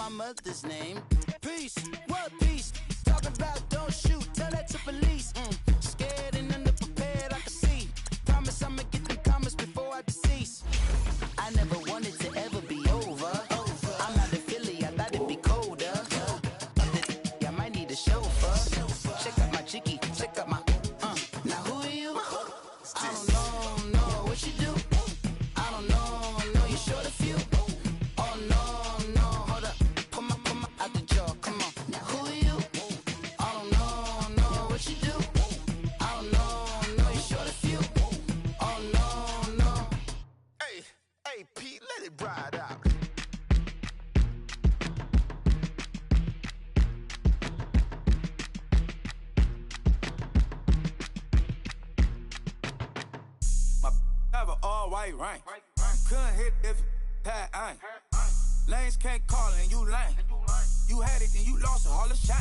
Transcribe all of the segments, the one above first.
my mother's name. Peace, what peace? Talking about don't shoot, tell that to police. Scared and underprepared, I can see. Promise I'ma get them comments before I decease. I never wanted to ever be over. I'm not in Philly, I thought it'd be colder. I might need a chauffeur. Check out my chicky, check out my. Now who are you? I don't know what you do. I don't know you short a few. Oh no, hold up, pull my out the jaw, come on. Now who are you? I don't know what you do. I don't know you short a few. Oh no. Hey, Pete, let it ride out. My have an all-white rank. Couldn't hit if it had ain't. Lanes can't call it and you lame. You had it and you lost it, all the shame.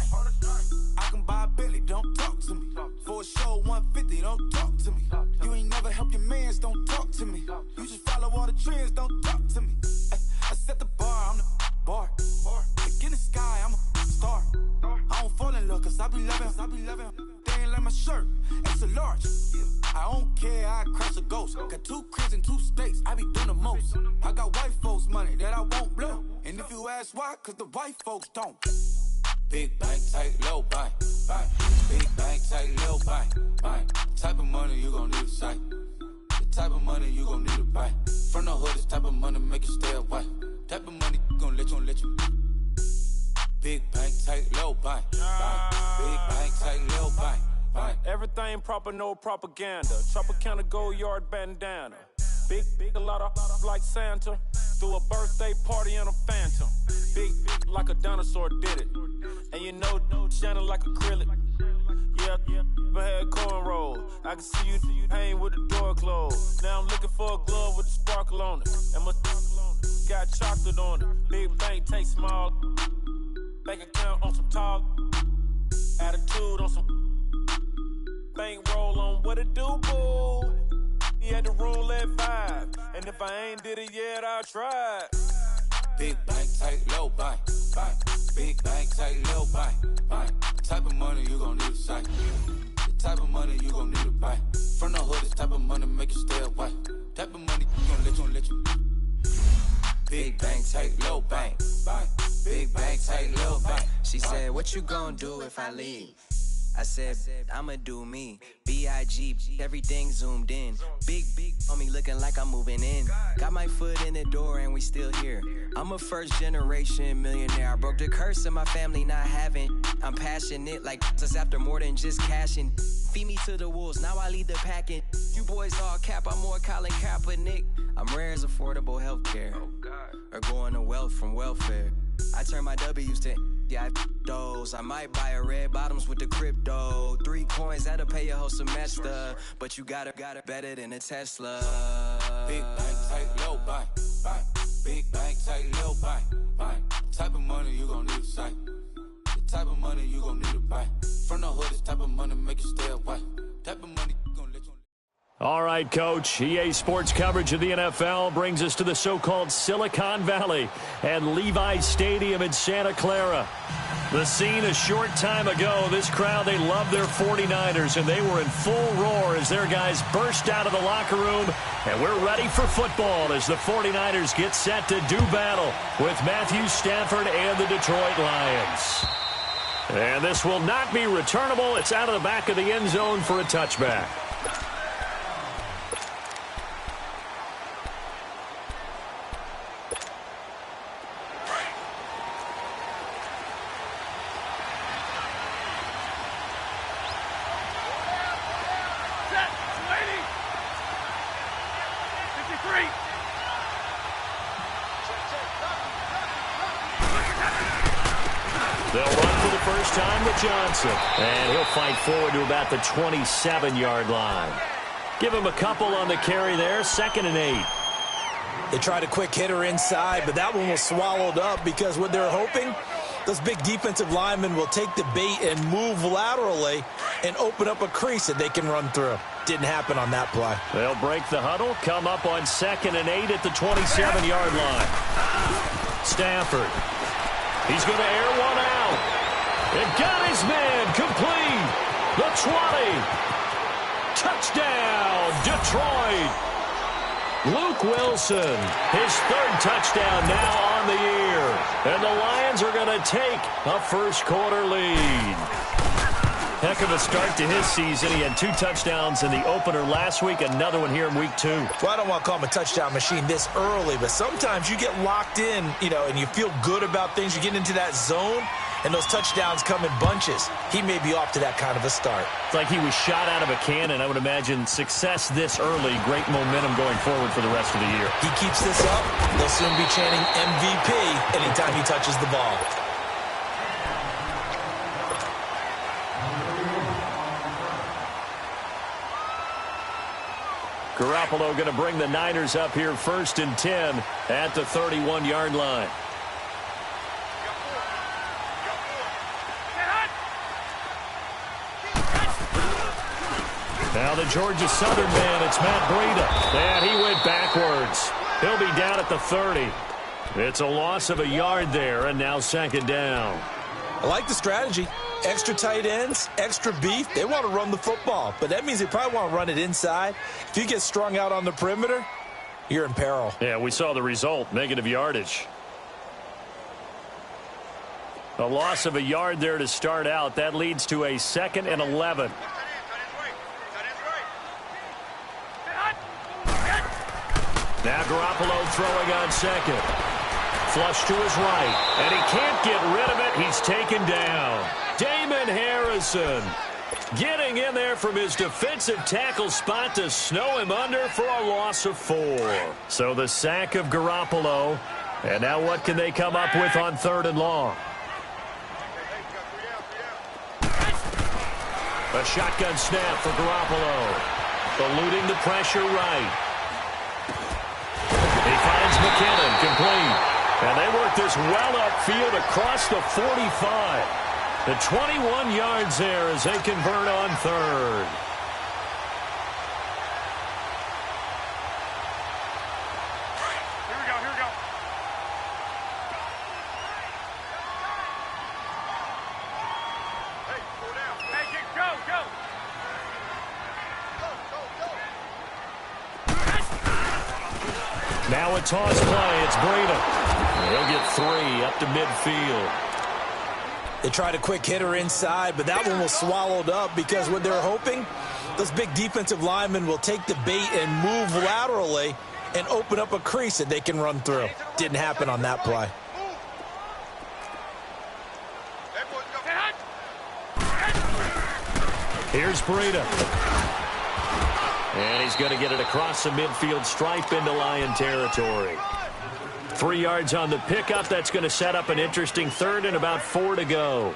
I can buy a Billy, don't talk to me. For a show 150, don't talk to me. You ain't never help your mans, don't talk to me. You just follow all the trends, don't talk to me. I set the bar, I'm the bar. Like in the sky, I'm a star. I don't fall in love cause I be loving. They ain't like my shirt, extra large. I don't care, I crash a ghost. Got 2 cribs and 2 states, I be doing the most. I got white folks money that I won't blow. And if you ask why, cause the white folks don't. Big bank, tight, low bank. Big bank, tight, low bank. Type of money you gon' need a sight. The type of money you gon' need to buy. From the hood, this type of money make you stay away. Type of money gon' let you. Big bank, tight, low bank. Big bank, tight, low bank. Everything proper, no propaganda. Tropicana gold yard bandana. Big, a lot of like Santa. Threw a birthday party in a phantom. Big like a dinosaur did it. And you know, shining like acrylic. Yeah, I had cornrow. I can see you hang with the door closed. Now I'm looking for a glove with a sparkle on it. And my got chocolate on it. Big bank, take small. Bank account on some tall. Attitude on some. Bank roll on what it do, boo. He had the roulette vibe. And if I ain't did it yet, I'll try. Big bank, tight, low bank. Big bank, tight, low bank. The type of money you gon' need a sight. The type of money you gon' need to buy. From the hood, this type of money make you stay away. Type of money you gon' let you. Big bank, tight, low bank. Big bank, tight, low bank. She said, what you gon' do if I leave? I said, I'ma do me. B.I.G. Everything zoomed in. Big on me looking like I'm moving in. Got my foot in the door and we still here. I'm a first generation millionaire. I broke the curse of my family not having. I'm passionate like us after more than just cashing. Feed me to the wolves, now I lead the packing. You boys all cap, I'm more Colin Kaepernick. I'm rare as affordable healthcare. Or going to wealth from welfare. I turn my W's to those. I might buy a red bottoms with the crypto. 3 coins, that'll pay your whole semester. But you got it better than a Tesla. Big bank, tight, low bank. Big bank, tight, low bank. Type of money you gon' need a sight. The type of money you gon' need to buy. From the hood, this type of money make you stay away. Type of money gon' let you. All right, Coach. EA Sports coverage of the NFL brings us to the so-called Silicon Valley and Levi's Stadium in Santa Clara. The scene a short time ago, this crowd, they love their 49ers, and they were in full roar as their guys burst out of the locker room. And we're ready for football as the 49ers get set to do battle with Matthew Stafford and the Detroit Lions. And this will not be returnable. It's out of the back of the end zone for a touchback. They'll run for the first time with Johnson. And he'll fight forward to about the 27-yard line. Give him a couple on the carry there. 2nd and 8. They tried a quick hitter inside, but that one was swallowed up because what they're hoping, those big defensive linemen will take the bait and move laterally and open up a crease that they can run through. Didn't happen on that play. They'll break the huddle, come up on 2nd and 8 at the 27-yard line. Stafford He's going to air one out. It got his man complete. The 20. Touchdown, Detroit. Luke Wilson, his third touchdown now on the year. And the Lions are going to take a first-quarter lead. Heck of a start to his season. He had 2 touchdowns in the opener last week, another one here in week 2. Well, I don't want to call him a touchdown machine this early, but sometimes you get locked in, and you feel good about things. You get into that zone, and those touchdowns come in bunches. He may be off to that kind of a start. It's like he was shot out of a cannon. I would imagine success this early, great momentum going forward for the rest of the year. He keeps this up, they'll soon be chanting MVP anytime he touches the ball. Garoppolo going to bring the Niners up here 1st and 10 at the 31-yard line. Now the Georgia Southern man, it's Matt Breida. And he went backwards. He'll be down at the 30. It's a loss of a yard there, and now 2nd down. I like the strategy. Extra tight ends, extra beef. They want to run the football, but that means they probably want to run it inside. If you get strung out on the perimeter, you're in peril. Yeah, we saw the result, negative yardage. A loss of a yard there to start out. That leads to a 2nd and 11. Now Garoppolo throwing on 2nd. Flush to his right, and he can't get rid of it. He's taken down. Damon Harrison getting in there from his defensive tackle spot to snow him under for a loss of 4. So the sack of Garoppolo. And now what can they come up with on 3rd and long? A shotgun snap for Garoppolo. Eluding the pressure right. He finds McKinnon, complete. And they work this well upfield across the 45. The 21 yards there as they convert on 3rd. Here we go. Hey, go down. Hey, go. Now a toss play. It's Breida. He'll get 3 up to midfield. They tried a quick hitter inside, but that one was swallowed up because what they're hoping, those big defensive linemen will take the bait and move laterally and open up a crease that they can run through. Didn't happen on that play. Here's Breida. And he's going to get it across the midfield stripe into Lion territory. 3 yards on the pickup. That's going to set up an interesting 3rd and about 4 to go.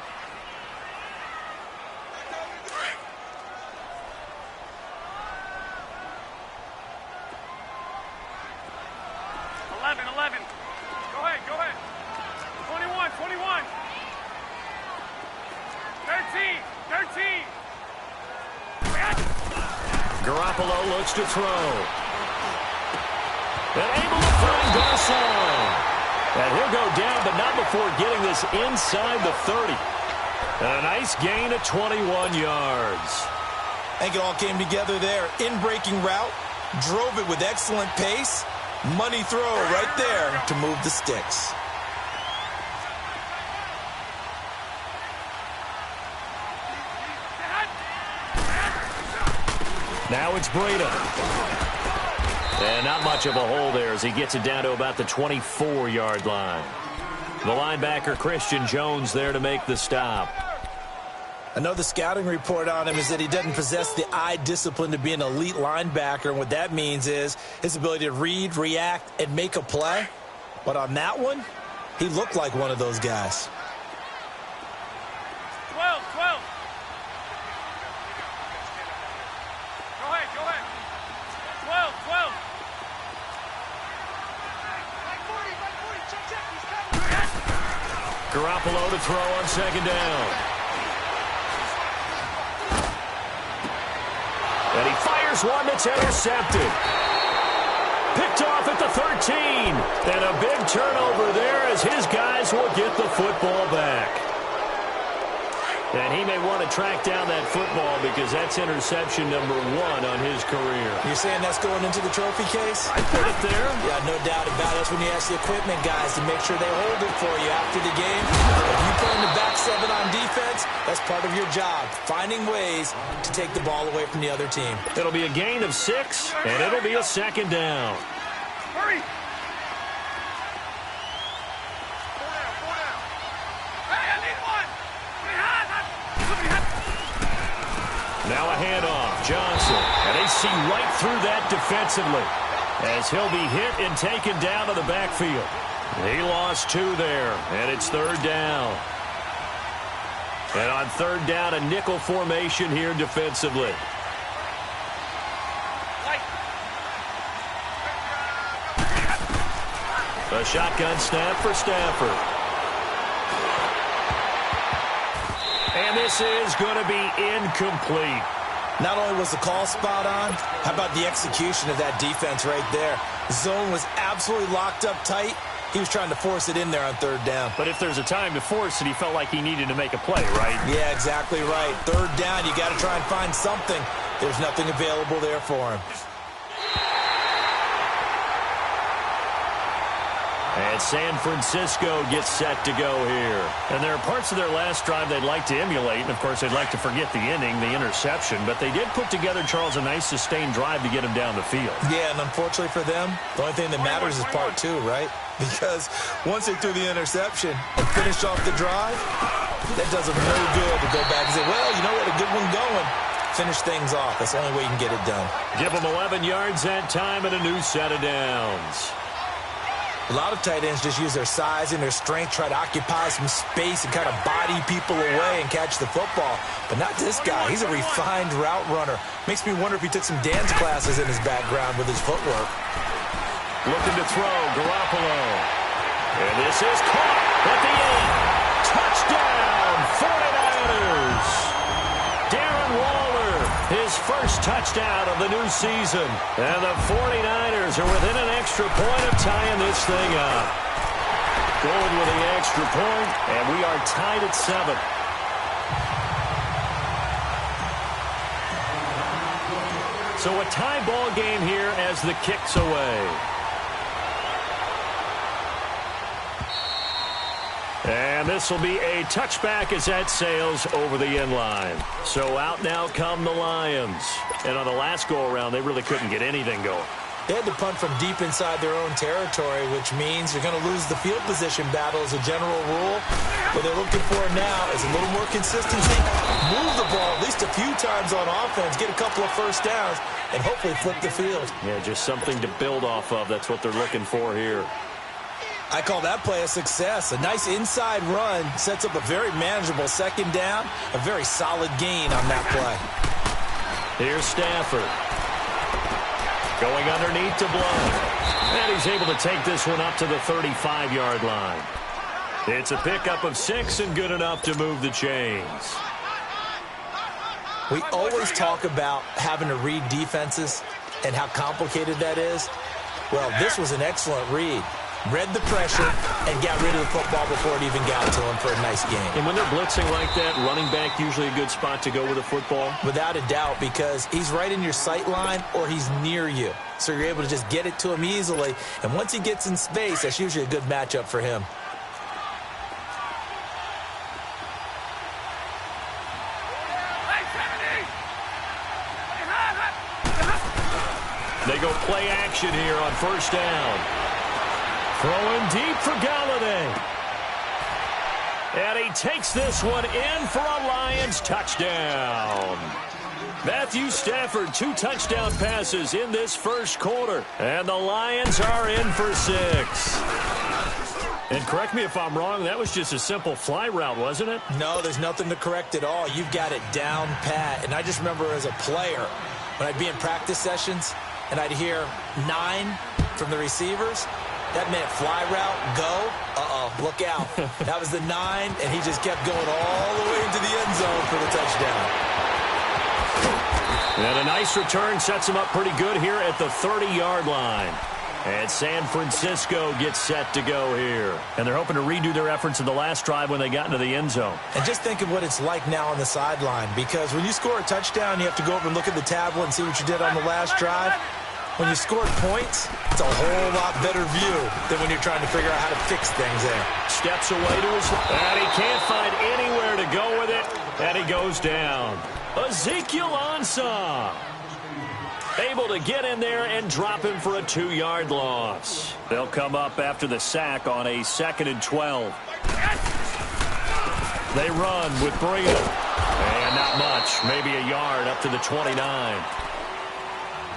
Go ahead. 21. 13. Garoppolo looks to throw. And able to find Garcon. And he'll go down, but not before getting this inside the 30. And a nice gain of 21 yards. I think it all came together there. In-breaking route, drove it with excellent pace. Money throw right there to move the sticks. Now it's Breida. And not much of a hole there as he gets it down to about the 24-yard line. The linebacker, Christian Jones, there to make the stop. Another scouting report on him is that he doesn't possess the eye discipline to be an elite linebacker. And what that means is his ability to read, react, and make a play. But on that one, he looked like one of those guys. 12. Go ahead. 12. Garoppolo to throw on 2nd down. And he fires one that's intercepted. Picked off at the 13. And a big turnover there as his guys will get the football back. And he may want to track down that football because that's interception number 1 on his career. You're saying that's going into the trophy case? I put it there. Yeah, no doubt about it. That's when you ask the equipment guys to make sure they hold it for you after the game. If you play in the back 7 on defense, that's part of your job, finding ways to take the ball away from the other team. It'll be a gain of 6, and it'll be a second down. Hurry! Now a handoff, Johnson, and they see right through that defensively as he'll be hit and taken down to the backfield. He lost 2 there, and it's third down. And on third down, a nickel formation here defensively. A shotgun snap for Stafford. And this is going to be incomplete. Not only was the call spot on, how about the execution of that defense right there? The zone was absolutely locked up tight. He was trying to force it in there on third down. But if there's a time to force it, he felt like he needed to make a play, right? Yeah, exactly right. Third down, you got to try and find something. There's nothing available there for him. And San Francisco gets set to go here. And there are parts of their last drive they'd like to emulate. And, of course, they'd like to forget the inning, the interception. But they did put together, Charles, a nice sustained drive to get him down the field. Yeah, and unfortunately for them, the only thing that matters is part 2, right? Because once they threw the interception and finished off the drive, that does them no good to go back and say, well, you know what, a good one going. Finish things off. That's the only way you can get it done. Give them 11 yards that time and a new set of downs. A lot of tight ends just use their size and their strength, try to occupy some space and kind of body people away and catch the football. But not this guy. He's a refined route runner. Makes me wonder if he took some dance classes in his background with his footwork. Looking to throw, Garoppolo. And this is caught at the end. Touchdown, 49ers. Darren Waller, his first touchdown of the new season. And the 49ers are within an extra point of tying this thing up. Going with the extra point, and we are tied at 7. So a tie ball game here as the kick's away. And this will be a touchback as that sails over the end line. So out now come the Lions. And on the last go-around, they really couldn't get anything going. They had to punt from deep inside their own territory, which means you're going to lose the field position battle as a general rule. What they're looking for now is a little more consistency. Move the ball at least a few times on offense, get a couple of first downs, and hopefully flip the field. Yeah, just something to build off of. That's what they're looking for here. I call that play a success. A nice inside run sets up a very manageable second down, a very solid gain on that play. Here's Stafford. Going underneath to Blount. And he's able to take this one up to the 35-yard line. It's a pickup of 6 and good enough to move the chains. We always talk about having to read defenses and how complicated that is. Well, this was an excellent read. Read the pressure and got rid of the football before it even got to him for a nice game. And when they're blitzing like that, running back usually a good spot to go with the football? Without a doubt, because he's right in your sight line or he's near you. So you're able to just get it to him easily. And once he gets in space, that's usually a good matchup for him. They go play action here on first down. Throwing deep for Galladay. And he takes this one in for a Lions touchdown. Matthew Stafford, 2 touchdown passes in this first quarter. And the Lions are in for 6. And correct me if I'm wrong, that was just a simple fly route, wasn't it? No, there's nothing to correct at all. You've got it down pat. And I just remember as a player, when I'd be in practice sessions, and I'd hear 9 from the receivers, that meant fly route, go, look out. That was the 9, and he just kept going all the way into the end zone for the touchdown. And a nice return sets him up pretty good here at the 30-yard line. And San Francisco gets set to go here. And they're hoping to redo their efforts in the last drive when they got into the end zone. And just think of what it's like now on the sideline, because when you score a touchdown, you have to go over and look at the tablet and see what you did on the last drive. When you scored points, it's a whole lot better view than when you're trying to figure out how to fix things there. Steps away to his left, and he can't find anywhere to go with it, and he goes down. Ezekiel Ansah able to get in there and drop him for a 2-yard loss. They'll come up after the sack on a 2nd and 12. They run with Breida. And not much, maybe a yard up to the 29.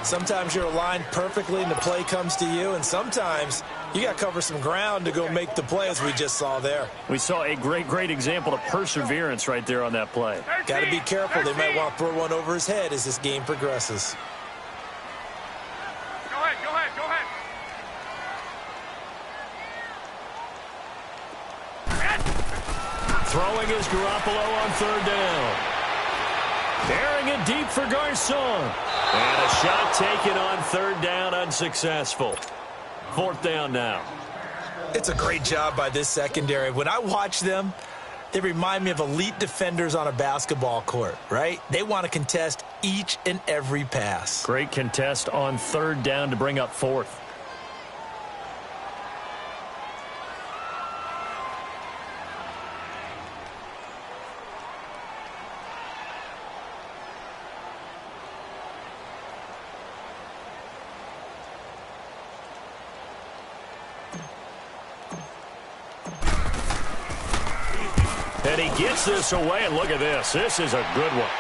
Sometimes you're aligned perfectly and the play comes to you, and sometimes you got to cover some ground to go make the play, as we just saw there. We saw a great example of perseverance right there on that play. Got to be careful. They might want to throw one over his head as this game progresses. Go ahead. Throwing is Garoppolo on 3rd down. Carrying it deep for Garcon. And a shot taken on 3rd down, unsuccessful. 4th down now. It's a great job by this secondary. When I watch them, they remind me of elite defenders on a basketball court, right? They want to contest each and every pass. Great contest on 3rd down to bring up 4th. And he gets this away, and look at this. This is a good one.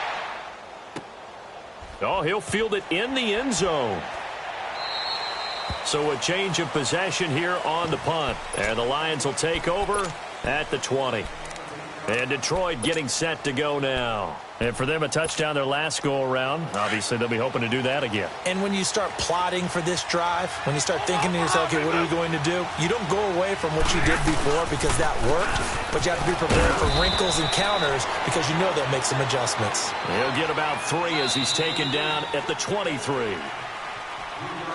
Oh, he'll field it in the end zone. So a change of possession here on the punt. And the Lions will take over at the 20. And Detroit getting set to go now. And for them, a touchdown their last go-around. Obviously, they'll be hoping to do that again. And when you start plotting for this drive, when you start thinking to yourself, okay, what are we going to do? You don't go away from what you did before because that worked, but you have to be prepared for wrinkles and counters because you know they'll make some adjustments. He'll get about 3 as he's taken down at the 23.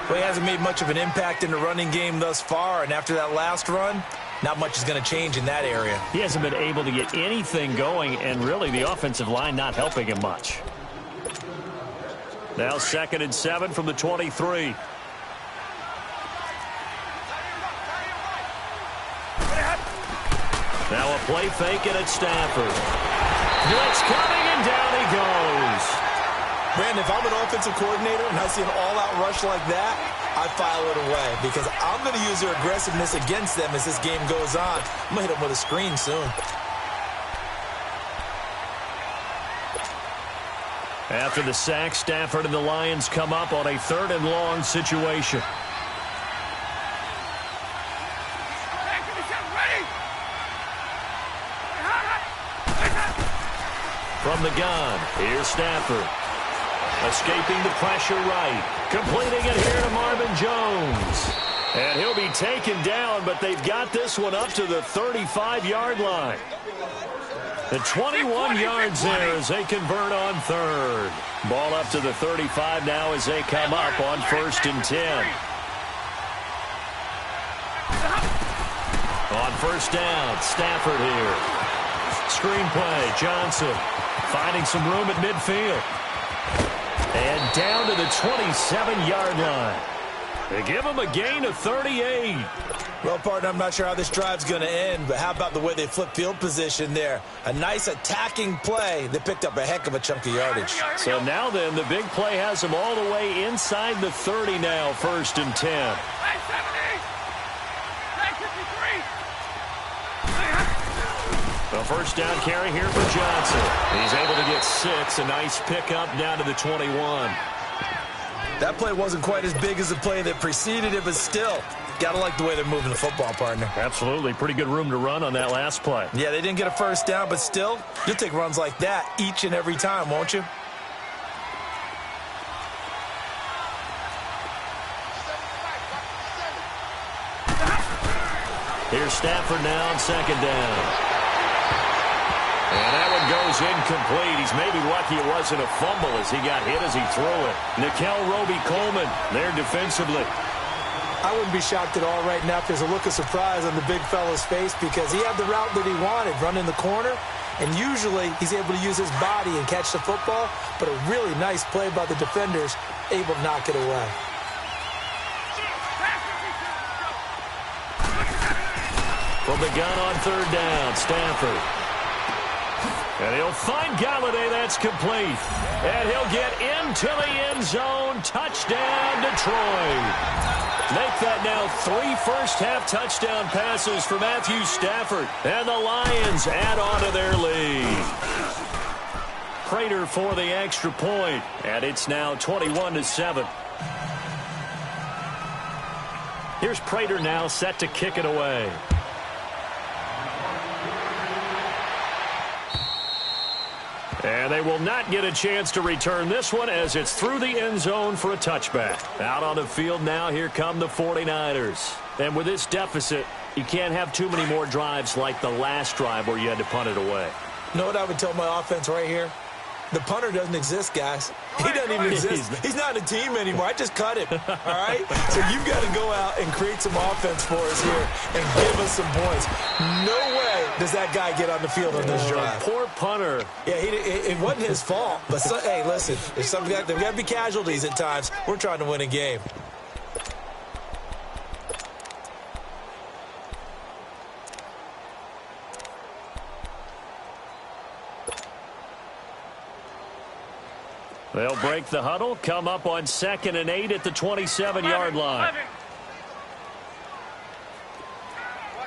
Well, he hasn't made much of an impact in the running game thus far, and after that last run, not much is going to change in that area. He hasn't been able to get anything going, and really the offensive line not helping him much. Now 2nd and 7 from the 23. Now a play fake, and it's Stafford. Blitz coming, and down he goes. Brandon, if I'm an offensive coordinator and I see an all-out rush like that, I file it away because I'm going to use their aggressiveness against them as this game goes on. I'm going to hit them with a screen soon. After the sack, Stafford and the Lions come up on a 3rd and long situation. From the gun, here's Stafford. Escaping the pressure right. Completing it here to Marvin Jones. And he'll be taken down, but they've got this one up to the 35-yard line. The 21 yards there as they convert on 3rd. Ball up to the 35 now as they come up on 1st and 10. On 1st down, Stafford here. Screenplay, Johnson finding some room at midfield. And down to the 27-yard line. They give him a gain of 38. Well, partner, I'm not sure how this drive's going to end, but how about the way they flip field position there? A nice attacking play that picked up a heck of a chunk of yardage. So now then, the big play has them all the way inside the 30 now, 1st and 10. A 1st down carry here for Johnson. He's able to get 6. A nice pickup down to the 21. That play wasn't quite as big as the play that preceded it, but still, got to like the way they're moving the football, partner. Absolutely. Pretty good room to run on that last play. Yeah, they didn't get a 1st down, but still, you'll take runs like that each and every time, won't you? Here's Stafford now on 2nd down. And that one goes incomplete. He's maybe lucky it wasn't a fumble as he got hit as he threw it. Nickel Roby-Coleman there defensively. I wouldn't be shocked at all right now if there's a look of surprise on the big fella's face because he had the route that he wanted, running the corner, and usually he's able to use his body and catch the football, but a really nice play by the defenders, able to knock it away. From the gun on third down, Stafford. And he'll find Galladay. That's complete. And he'll get into the end zone. Touchdown, Detroit. Make that now 3 first-half touchdown passes for Matthew Stafford. And the Lions add on to their lead. Prater for the extra point. And it's now 21-7. Here's Prater now set to kick it away. And they will not get a chance to return this one as it's through the end zone for a touchback. Out on the field now, here come the 49ers. And with this deficit, you can't have too many more drives like the last drive where you had to punt it away. You know what I would tell my offense right here? The punter doesn't exist, guys. He doesn't even exist. He's not a team anymore. I just cut him, all right? So you've got to go out and create some offense for us here and give us some points. No way does that guy get on the field on this drive. Poor punter. Yeah, it wasn't his fault. But, hey, listen, there's got to be casualties at times. We're trying to win a game. They'll break the huddle, come up on 2nd and 8 at the 27-yard line.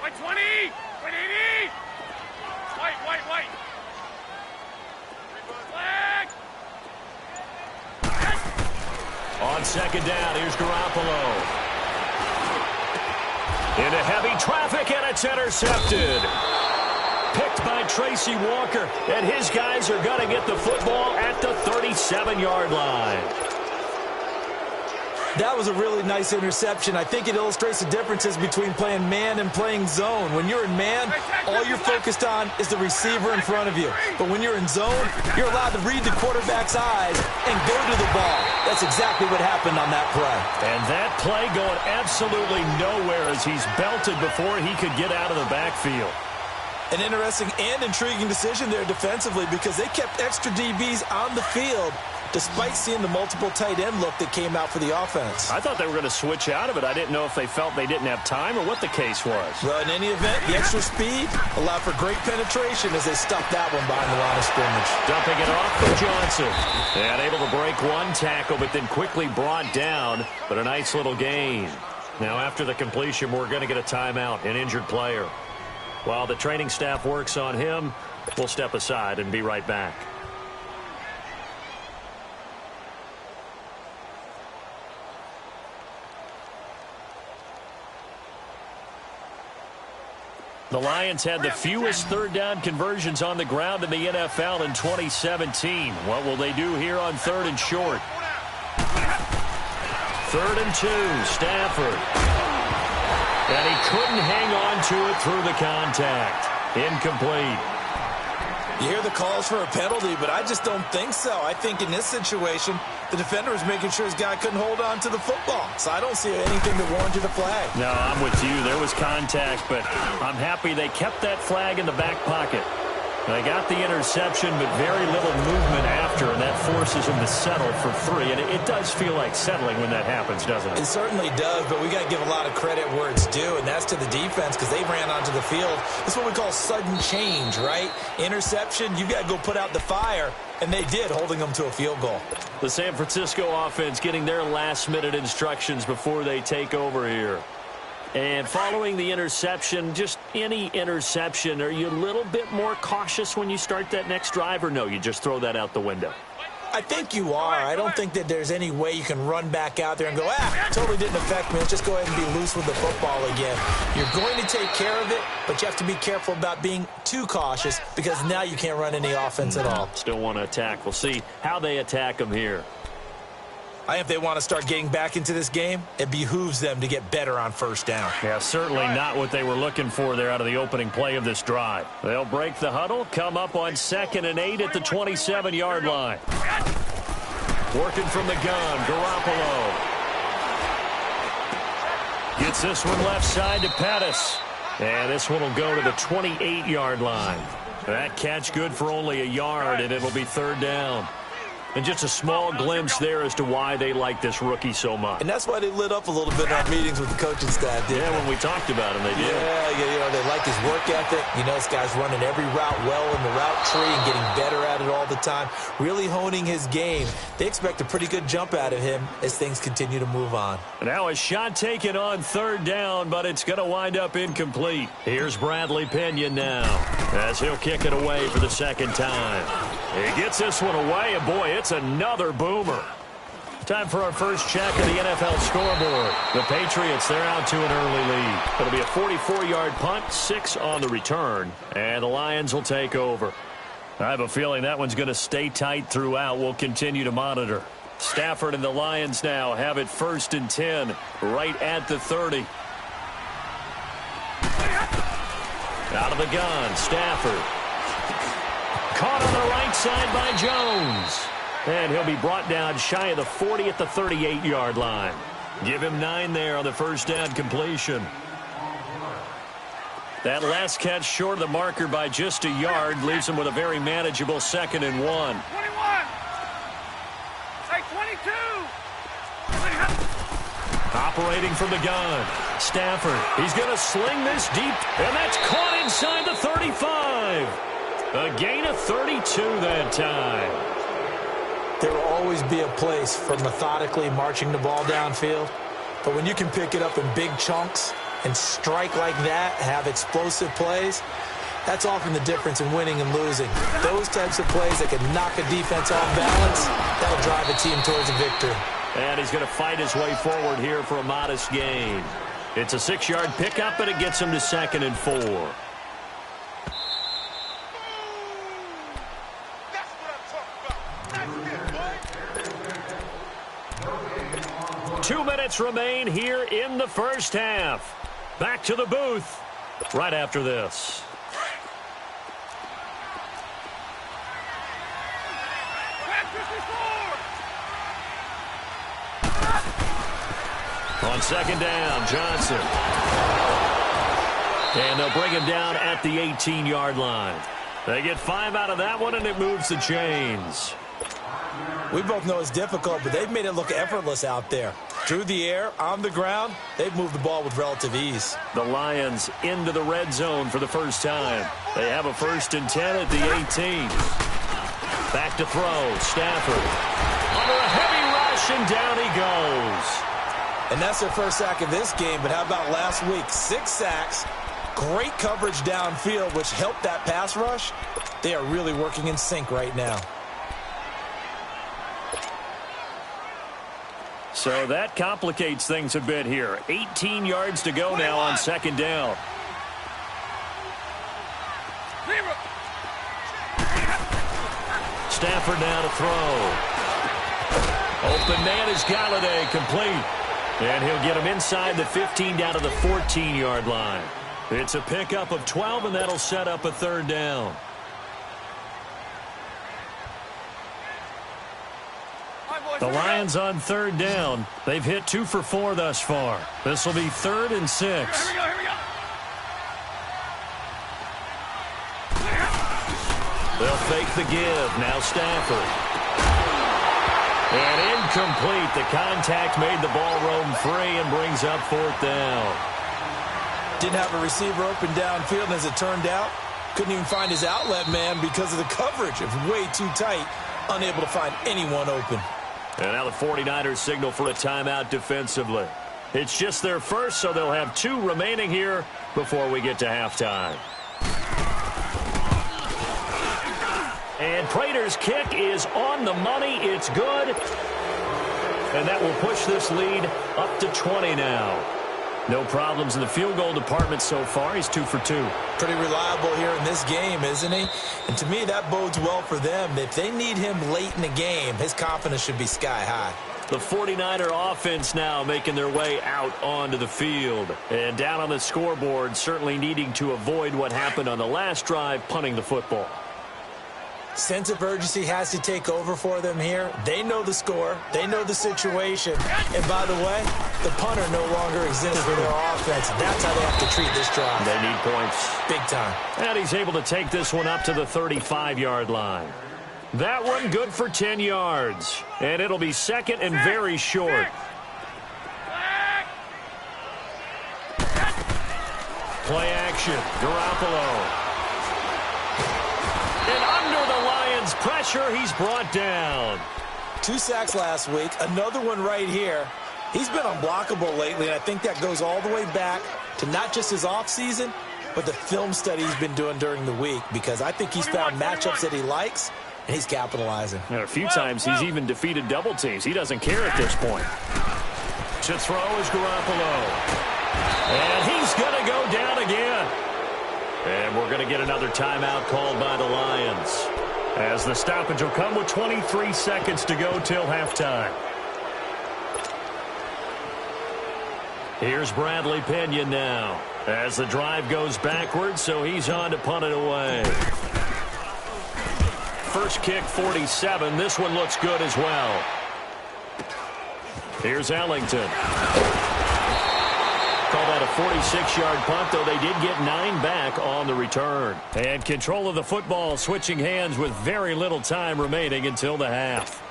White 20! White 80! White! Flag! On 2nd down, here's Garoppolo. Into heavy traffic, and it's intercepted. Picked by Tracy Walker, and his guys are going to get the football at the 37-yard line. That was a really nice interception. I think it illustrates the differences between playing man and playing zone. When you're in man, all you're focused on is the receiver in front of you. But when you're in zone, you're allowed to read the quarterback's eyes and go to the ball. That's exactly what happened on that play. And that play going absolutely nowhere as he's belted before he could get out of the backfield. An interesting and intriguing decision there defensively because they kept extra DBs on the field despite seeing the multiple tight end look that came out for the offense. I thought they were going to switch out of it. I didn't know if they felt they didn't have time or what the case was. Well, in any event, the extra speed allowed for great penetration as they stuffed that one behind the line of scrimmage. Dumping it off for Johnson. And able to break one tackle, but then quickly brought down. But a nice little gain. Now, after the completion, we're going to get a timeout, an injured player. While the training staff works on him, we'll step aside and be right back. The Lions had the fewest third down conversions on the ground in the NFL in 2017. What will they do here on 3rd and short? 3rd and 2, Stafford. And he couldn't hang on to it through the contact. Incomplete. You hear the calls for a penalty, but I just don't think so. I think in this situation, the defender was making sure his guy couldn't hold on to the football. So I don't see anything that warranted a flag. No, I'm with you. There was contact, but I'm happy they kept that flag in the back pocket. They got the interception, but very little movement after, and that forces them to settle for 3. And it does feel like settling when that happens, doesn't it? It certainly does, but we got to give a lot of credit where it's due, and that's to the defense because they ran onto the field. That's what we call sudden change, right? Interception, you got to go put out the fire, and they did, holding them to a field goal. The San Francisco offense getting their last-minute instructions before they take over here. And following the interception, just any interception, are you a little bit more cautious when you start that next drive, or no, you just throw that out the window? I think you are. I don't think that there's any way you can run back out there and go, totally didn't affect me. Let's just go ahead and be loose with the football again. You're going to take care of it, but you have to be careful about being too cautious because now you can't run any offense at all. Still want to attack. We'll see how they attack them here. I think if they want to start getting back into this game, it behooves them to get better on 1st down. Yeah, certainly not what they were looking for there out of the opening play of this drive. They'll break the huddle, come up on 2nd and 8 at the 27-yard line. Working from the gun, Garoppolo. Gets this one left side to Pettis. And this one will go to the 28-yard line. That catch good for only a yard, and it'll be third down. And just a small glimpse there as to why they like this rookie so much. And that's why they lit up a little bit in our meetings with the coaching staff. Yeah, when we talked about him, they did. Yeah, they like his work ethic. You know, this guy's running every route well in the route tree and getting better at it all the time, really honing his game. They expect a pretty good jump out of him as things continue to move on. Now a shot taken on third down, but it's going to wind up incomplete. Here's Bradley Pinion now as he'll kick it away for the second time. He gets this one away, and boy, it's another boomer. Time for our first check of the NFL scoreboard. The Patriots, they're out to an early lead. It'll be a 44-yard punt, 6 on the return, and the Lions will take over. I have a feeling that one's going to stay tight throughout. We'll continue to monitor. Stafford and the Lions now have it 1st and 10, right at the 30. Out of the gun, Stafford. Caught on the right side by Jones. And he'll be brought down shy of the 40 at the 38-yard line. Give him 9 there on the first down completion. That last catch short of the marker by just a yard leaves him with a very manageable 2nd and 1. 21. Hey, 22. Operating from the gun. Stafford, he's going to sling this deep, and that's caught inside the 35. A gain of 32 that time. There will always be a place for methodically marching the ball downfield, but when you can pick it up in big chunks and strike like that, have explosive plays, that's often the difference in winning and losing. Those types of plays that can knock a defense off balance, that'll drive a team towards a victory. And he's going to fight his way forward here for a modest gain. It's a 6-yard pickup, and it gets him to 2nd and 4. 2 minutes remain here in the first half. Back to the booth right after this. On 2nd down, Johnson. And they'll bring him down at the 18-yard line. They get 5 out of that one, and it moves the chains. We both know it's difficult, but they've made it look effortless out there. Through the air, on the ground, they've moved the ball with relative ease. The Lions into the red zone for the first time. They have a 1st and 10 at the 18. Back to throw, Stafford. Under a heavy rush, and down he goes. And that's their first sack of this game, but how about last week? 6 sacks, great coverage downfield, which helped that pass rush. They are really working in sync right now. So that complicates things a bit here. 18 yards to go now on 2nd down. Stafford now to throw. Open man is Galladay, complete. And he'll get him inside the 15 down to the 14-yard line. It's a pickup of 12, and that'll set up a 3rd down. The Lions on 3rd down. They've hit 2 for 4 thus far. This will be 3rd and 6. Here we go. They'll fake the give. Now Stafford. And incomplete. The contact made the ball roam free and brings up 4th down. Didn't have a receiver open downfield, and as it turned out, couldn't even find his outlet man because of the coverage. It was way too tight, unable to find anyone open. And now the 49ers signal for a timeout defensively. It's just their first, so they'll have 2 remaining here before we get to halftime. And Prater's kick is on the money. It's good. And that will push this lead up to 20 now. No problems in the field goal department so far. He's 2 for 2. Pretty reliable here in this game, isn't he? And to me, that bodes well for them. If they need him late in the game, his confidence should be sky high. The 49er offense now making their way out onto the field. And down on the scoreboard, certainly needing to avoid what happened on the last drive, punting the football. Sense of urgency has to take over for them here. They know the score. They know the situation. And by the way, the punter no longer exists for their offense. That's how they have to treat this drive. They need points. Big time. And he's able to take this one up to the 35-yard line. That one good for 10 yards. And it'll be second and very short. Play action. Garoppolo. And under the Lions' pressure, he's brought down. 2 sacks last week. Another one right here. He's been unblockable lately, and I think that goes all the way back to not just his offseason, but the film study he's been doing during the week, because I think he's found matchups that he likes, and he's capitalizing. And a few times he's even defeated double teams. He doesn't care at this point. To throw is Garoppolo. And he's going to go down again. And we're going to get another timeout called by the Lions, as the stoppage will come with 23 seconds to go till halftime. Here's Bradley Pinion now, as the drive goes backwards, so he's on to punt it away. First kick, 47. This one looks good as well. Here's Ellington. Call that a 46-yard punt, though they did get 9 back on the return. And control of the football switching hands with very little time remaining until the half.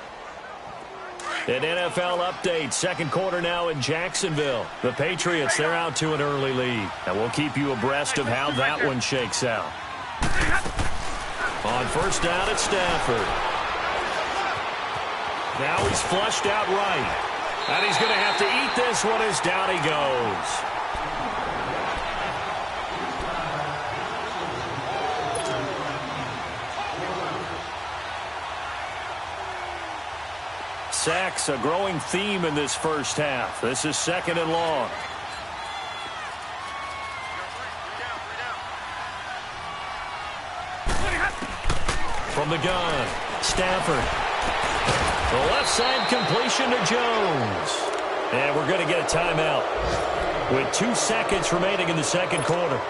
An NFL update, second quarter now in Jacksonville. The Patriots, they're out to an early lead. And we'll keep you abreast of how that one shakes out. On first down, it's Stafford. Now he's flushed out right. And he's going to have to eat this one as down he goes. Sacks, a growing theme in this first half. This is second and long. From the gun, Stafford. The left side completion to Jones. And we're going to get a timeout with 2 seconds remaining in the second quarter.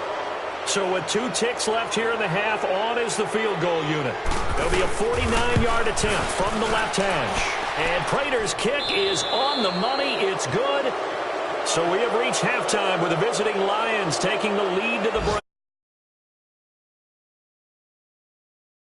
So with 2 ticks left here in the half, on is the field goal unit. There'll be a 49-yard attempt from the left hash. And Prater's kick is on the money. It's good. So we have reached halftime with the visiting Lions taking the lead to the break.